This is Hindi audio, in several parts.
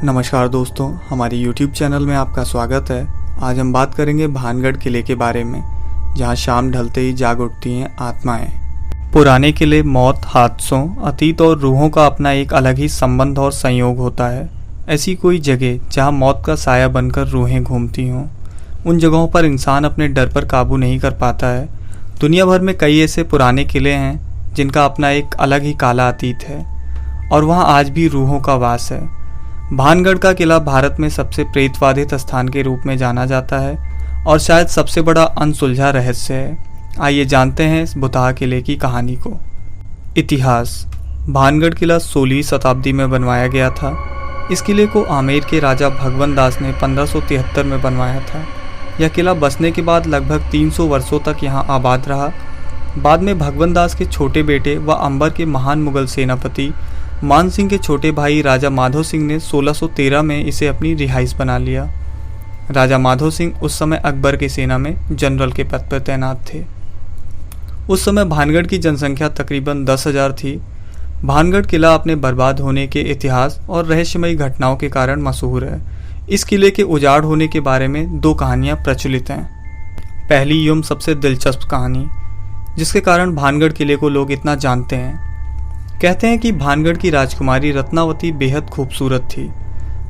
नमस्कार दोस्तों, हमारे YouTube चैनल में आपका स्वागत है। आज हम बात करेंगे भानगढ़ किले के बारे में, जहां शाम ढलते ही जाग उठती हैं आत्माएं। पुराने किले मौत, हादसों, अतीत और रूहों का अपना एक अलग ही संबंध और संयोग होता है। ऐसी कोई जगह जहां मौत का साया बनकर रूहें घूमती हों, उन जगहों पर इंसान अपने डर पर काबू नहीं कर पाता है। दुनिया भर में कई ऐसे पुराने किले हैं जिनका अपना एक अलग ही काला अतीत है और वहाँ आज भी रूहों का वास है। भानगढ़ का किला भारत में सबसे प्रेतवाधित स्थान के रूप में जाना जाता है और शायद सबसे बड़ा अनसुलझा रहस्य है। आइए जानते हैं इस भुतहा किले की कहानी को। इतिहास। भानगढ़ किला 16वीं शताब्दी में बनवाया गया था। इस किले को आमेर के राजा भगवंत दास ने 1573 में बनवाया था। यह किला बसने के बाद लगभग 300 वर्षों तक यहाँ आबाद रहा। बाद में भगवंत दास के छोटे बेटे व अंबर के महान मुगल सेनापति मान सिंह के छोटे भाई राजा माधो सिंह ने 1613 में इसे अपनी रिहाइश बना लिया। राजा माधो सिंह उस समय अकबर की सेना में जनरल के पद पर तैनात थे। उस समय भानगढ़ की जनसंख्या तकरीबन 10,000 थी। भानगढ़ किला अपने बर्बाद होने के इतिहास और रहस्यमयी घटनाओं के कारण मशहूर है। इस किले के उजाड़ होने के बारे में 2 कहानियां प्रचलित हैं। पहली एवं सबसे दिलचस्प कहानी, जिसके कारण भानगढ़ किले को लोग इतना जानते हैं। कहते हैं कि भानगढ़ की राजकुमारी रत्नावती बेहद खूबसूरत थी।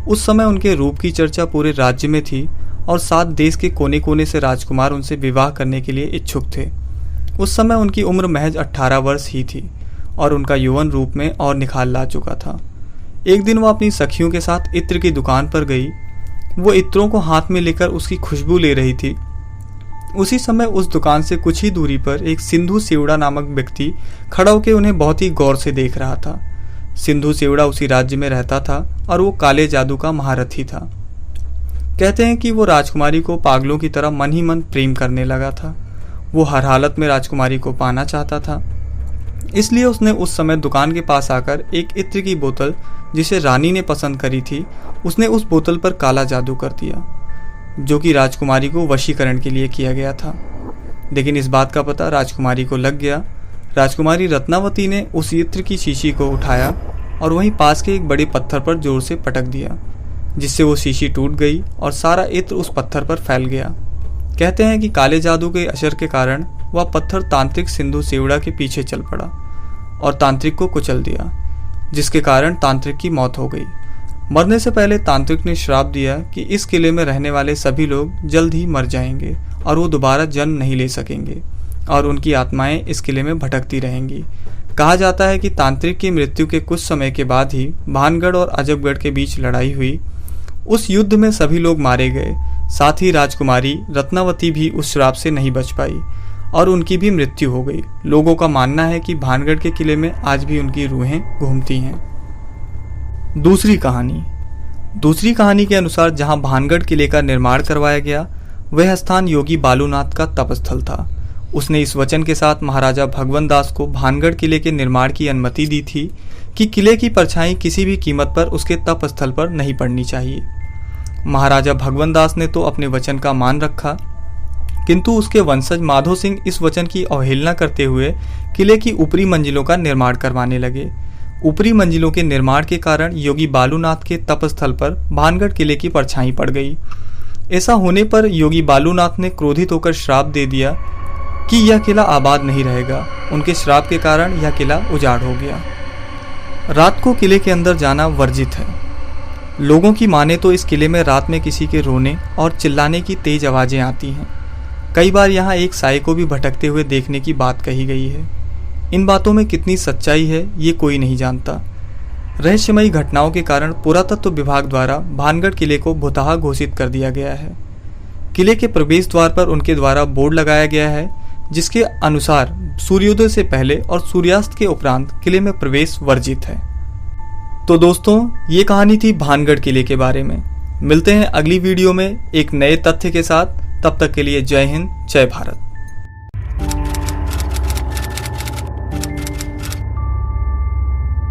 उस समय उनके रूप की चर्चा पूरे राज्य में थी और 7 देश के कोने कोने से राजकुमार उनसे विवाह करने के लिए इच्छुक थे। उस समय उनकी उम्र महज 18 वर्ष ही थी और उनका यौवन रूप में और निखार ला चुका था। एक दिन वह अपनी सखियों के साथ इत्र की दुकान पर गई। वो इत्रों को हाथ में लेकर उसकी खुशबू ले रही थी। उसी समय उस दुकान से कुछ ही दूरी पर एक सिंधु सेवड़ा नामक व्यक्ति खड़ा होकर उन्हें बहुत ही गौर से देख रहा था। सिंधु सेवड़ा उसी राज्य में रहता था और वो काले जादू का महारथी था। कहते हैं कि वो राजकुमारी को पागलों की तरह मन ही मन प्रेम करने लगा था। वो हर हालत में राजकुमारी को पाना चाहता था। इसलिए उसने उस समय दुकान के पास आकर एक इत्र की बोतल, जिसे रानी ने पसंद करी थी, उसने उस बोतल पर काला जादू कर दिया, जो कि राजकुमारी को वशीकरण के लिए किया गया था। लेकिन इस बात का पता राजकुमारी को लग गया। राजकुमारी रत्नावती ने उस इत्र की शीशी को उठाया और वहीं पास के एक बड़े पत्थर पर जोर से पटक दिया, जिससे वो शीशी टूट गई और सारा इत्र उस पत्थर पर फैल गया। कहते हैं कि काले जादू के असर के कारण वह पत्थर तांत्रिक सिंधु सेवड़ा के पीछे चल पड़ा और तांत्रिक को कुचल दिया, जिसके कारण तांत्रिक की मौत हो गई। मरने से पहले तांत्रिक ने श्राप दिया कि इस किले में रहने वाले सभी लोग जल्द ही मर जाएंगे और वो दोबारा जन्म नहीं ले सकेंगे और उनकी आत्माएं इस किले में भटकती रहेंगी। कहा जाता है कि तांत्रिक की मृत्यु के कुछ समय के बाद ही भानगढ़ और अजबगढ़ के बीच लड़ाई हुई। उस युद्ध में सभी लोग मारे गए। साथ ही राजकुमारी रत्नावती भी उस श्राप से नहीं बच पाई और उनकी भी मृत्यु हो गई। लोगों का मानना है कि भानगढ़ के किले में आज भी उनकी रूहें घूमती हैं। दूसरी कहानी के अनुसार जहां भानगढ़ किले का निर्माण करवाया गया, वह स्थान योगी बालूनाथ का तपस्थल था। उसने इस वचन के साथ महाराजा भगवंत दास को भानगढ़ किले के निर्माण की अनुमति दी थी कि किले की परछाई किसी भी कीमत पर उसके तपस्थल पर नहीं पड़नी चाहिए। महाराजा भगवंत दास ने तो अपने वचन का मान रखा, किंतु उसके वंशज माधो सिंह इस वचन की अवहेलना करते हुए किले की ऊपरी मंजिलों का निर्माण करवाने लगे। ऊपरी मंजिलों के निर्माण के कारण योगी बालूनाथ के तपस्थल पर भानगढ़ किले की परछाई पड़ गई। ऐसा होने पर योगी बालूनाथ ने क्रोधित होकर श्राप दे दिया कि यह किला आबाद नहीं रहेगा। उनके श्राप के कारण यह किला उजाड़ हो गया। रात को किले के अंदर जाना वर्जित है। लोगों की माने तो इस किले में रात में किसी के रोने और चिल्लाने की तेज आवाजें आती हैं। कई बार यहाँ एक साये को भी भटकते हुए देखने की बात कही गई है। इन बातों में कितनी सच्चाई है ये कोई नहीं जानता। रहस्यमयी घटनाओं के कारण पुरातत्व विभाग द्वारा भानगढ़ किले को भुतहा घोषित कर दिया गया है। किले के प्रवेश द्वार पर उनके द्वारा बोर्ड लगाया गया है, जिसके अनुसार सूर्योदय से पहले और सूर्यास्त के उपरांत किले में प्रवेश वर्जित है। तो दोस्तों, ये कहानी थी भानगढ़ किले के बारे में। मिलते हैं अगली वीडियो में एक नए तथ्य के साथ। तब तक के लिए जय हिंद, जय भारत।